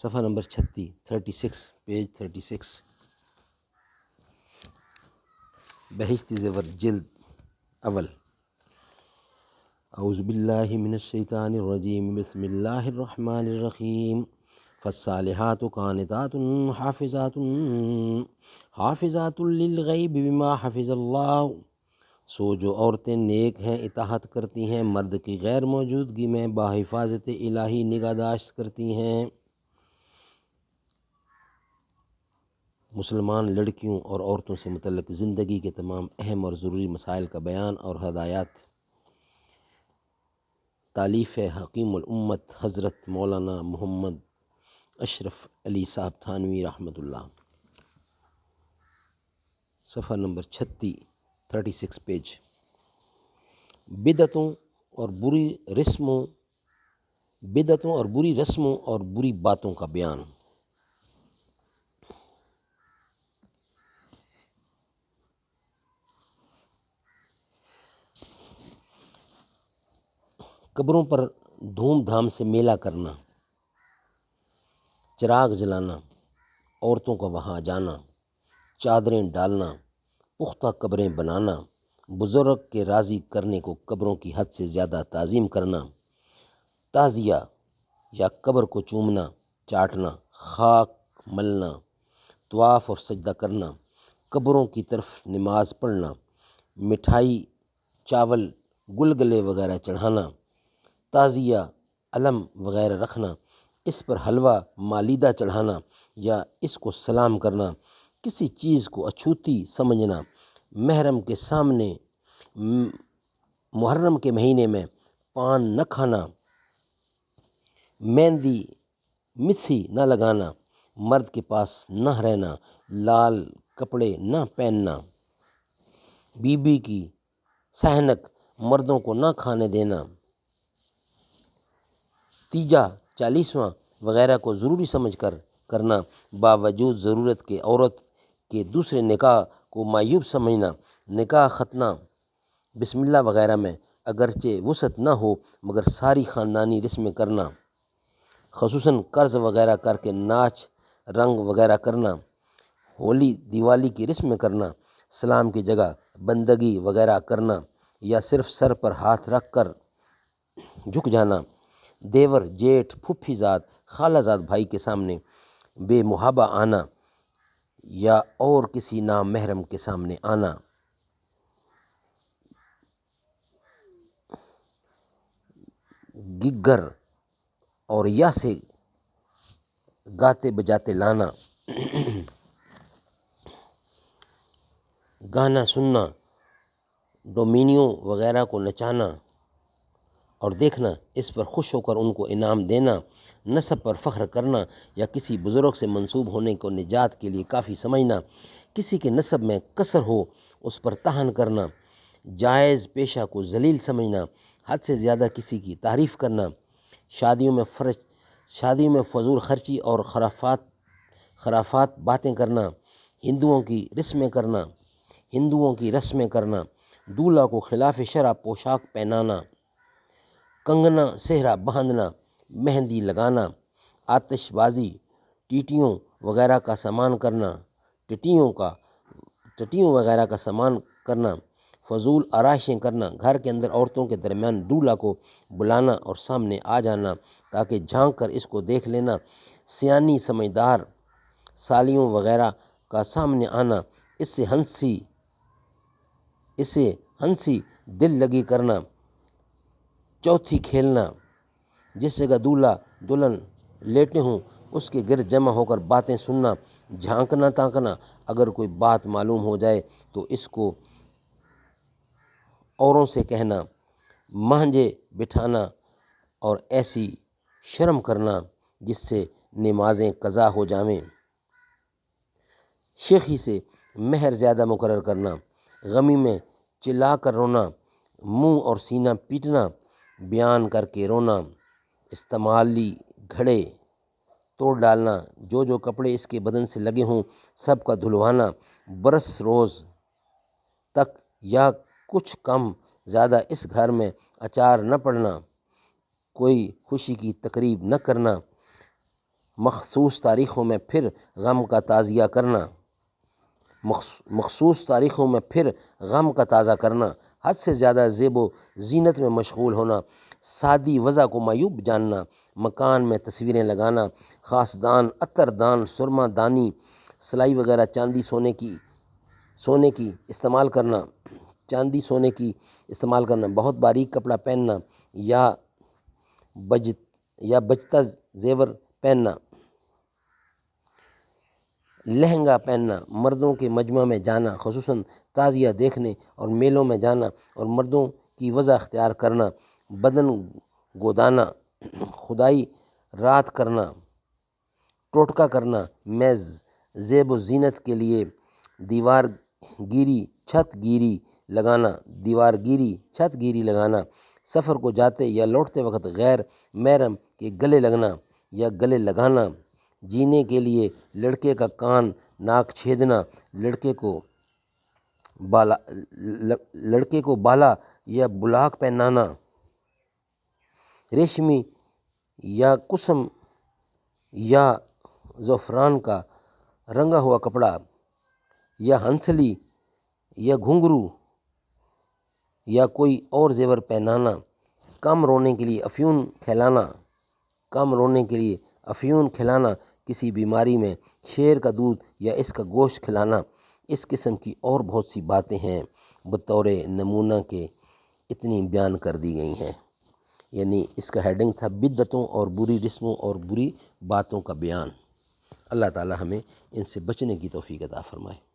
صفحہ number 36 page 36 Bahishti Zewar جلد اول۔ اعوذ باللہ من الشیطان الرجیم، بسم اللہ الرحمن الرحیم۔ فالصالحات قانتات حافظات للغیب بما حفظ اللہ۔ سو جو عورتیں نیک ہیں اطاعت کرتی ہیں مرد کی غیر موجودگی میں، بحفاظت الہی نگہداشت کرتی ہیں۔ مسلمان لڑکیوں اور عورتوں سے متعلق زندگی کے تمام اہم اور ضروری مسائل کا بیان اور ہدایات۔ تالیف حکیم الامت حضرت مولانا محمد اشرف علی صاحب تھانوی رحمۃ اللہ۔ صفحہ نمبر 36 پیج۔ بدعتوں اور بری رسموں اور بری باتوں کا بیان۔ قبروں پر دھوم دھام سے میلہ کرنا، چراغ جلانا، عورتوں کا وہاں جانا، چادریں ڈالنا، پختہ قبریں بنانا، بزرگ کے راضی کرنے کو قبروں کی حد سے زیادہ تعظیم کرنا، تعزیہ یا قبر کو چومنا، چاٹنا، خاک ملنا، طواف اور سجدہ کرنا، قبروں کی طرف نماز پڑھنا، مٹھائی، چاول، گلگلے وغیرہ چڑھانا، تعزیہ، علم وغیرہ رکھنا، اس پر حلوہ مالیدہ چڑھانا یا اس کو سلام کرنا، کسی چیز کو اچھوتی سمجھنا، محرم کے سامنے محرم کے مہینے میں پان نہ کھانا، مہندی مسی نہ لگانا، مرد کے پاس نہ رہنا، لال کپڑے نہ پہننا، بیوی کی سحنک مردوں کو نہ کھانے دینا، تیجا چالیسواں وغیرہ کو ضروری سمجھ کر کرنا، باوجود ضرورت کے عورت کے دوسرے نکاح کو معیوب سمجھنا، نکاح ختنہ بسم اللہ وغیرہ میں اگرچہ وسعت نہ ہو مگر ساری خاندانی رسمیں کرنا، خصوصاً قرض وغیرہ کر کے ناچ رنگ وغیرہ کرنا، ہولی دیوالی کی رسمیں کرنا، سلام کی جگہ بندگی وغیرہ کرنا یا صرف سر پر ہاتھ رکھ کر جھک جانا، دیور جیٹھ پھوپھی زاد خالہ زاد بھائی کے سامنے بے محابہ آنا یا اور کسی نام محرم کے سامنے آنا، گگر اور یا سے گاتے بجاتے لانا، گانا سننا، ڈومینیو وغیرہ کو نچانا اور دیکھنا، اس پر خوش ہو کر ان کو انعام دینا، نسب پر فخر کرنا یا کسی بزرگ سے منسوب ہونے کو نجات کے لیے کافی سمجھنا، کسی کے نسب میں کثر ہو اس پر طعن کرنا، جائز پیشہ کو ذلیل سمجھنا، حد سے زیادہ کسی کی تعریف کرنا، شادیوں میں فضول خرچی اور خرافات باتیں کرنا، ہندوؤں کی رسمیں کرنا، دولہا کو خلاف شرع پوشاک پہنانا، کنگنا سہرا باندھنا، مہندی لگانا، آتش بازی، ٹیٹیوں وغیرہ کا سامان کرنا، ٹٹیوں وغیرہ کا سامان کرنا، فضول آرائشیں کرنا، گھر کے اندر عورتوں کے درمیان دولہا کو بلانا اور سامنے آ جانا تاکہ جھانک کر اس کو دیکھ لینا، سیانی سمجھدار سالیوں وغیرہ کا سامنے آنا، اس سے ہنسی دل لگی کرنا، چوتھی کھیلنا، جس جگہ دولہا دلہن لیٹے ہوں اس کے گرد جمع ہو کر باتیں سننا، جھانکنا تانکنا، اگر کوئی بات معلوم ہو جائے تو اس کو اوروں سے کہنا، مہنجے بٹھانا اور ایسی شرم کرنا جس سے نمازیں قضا ہو جائیں، شیخی سے مہر زیادہ مقرر کرنا، غمی میں چلا کر رونا، منہ اور سینہ پیٹنا، بیان کر کے رونا، استعمالی گھڑے توڑ ڈالنا، جو کپڑے اس کے بدن سے لگے ہوں سب کا دھلوانا، برس روز تک یا کچھ کم زیادہ اس گھر میں اچار نہ پڑنا، کوئی خوشی کی تقریب نہ کرنا، مخصوص تاریخوں میں پھر غم کا تعزیہ کرنا، مخصوص تاریخوں میں پھر غم کا تازہ کرنا، حد سے زیادہ زیب و زینت میں مشغول ہونا، سادی وضع کو معیوب جاننا، مکان میں تصویریں لگانا، خاص دان، عطر دان، سرما دانی، سلائی وغیرہ، سونے کی استعمال کرنا، چاندی سونے کی استعمال کرنا، بہت باریک کپڑا پہننا یا بجتا زیور پہننا، لہنگا پہننا، مردوں کے مجمع میں جانا، خصوصاً تعزیہ دیکھنے اور میلوں میں جانا اور مردوں کی وضع اختیار کرنا، بدن گودانا، خدائی رات کرنا، ٹوٹکا کرنا، میز زیب و زینت کے لیے دیوار گیری چھت گیری لگانا، سفر کو جاتے یا لوٹتے وقت غیر محرم کے گلے لگنا یا گلے لگانا، جینے کے لیے لڑکے کا کان ناک چھیدنا، لڑکے کو بالا یا بلاک پہنانا، ریشمی یا کسم یا زعفران کا رنگا ہوا کپڑا یا ہنسلی یا گھنگرو یا کوئی اور زیور پہنانا، کم رونے کے لیے افیون کھلانا، کسی بیماری میں شیر کا دودھ یا اس کا گوشت کھلانا، اس قسم کی اور بہت سی باتیں ہیں بطور نمونہ کے اتنی بیان کر دی گئی ہیں۔ یعنی اس کا ہیڈنگ تھا بدعتوں اور بری رسموں اور بری باتوں کا بیان۔ اللہ تعالی ہمیں ان سے بچنے کی توفیق عطا فرمائے۔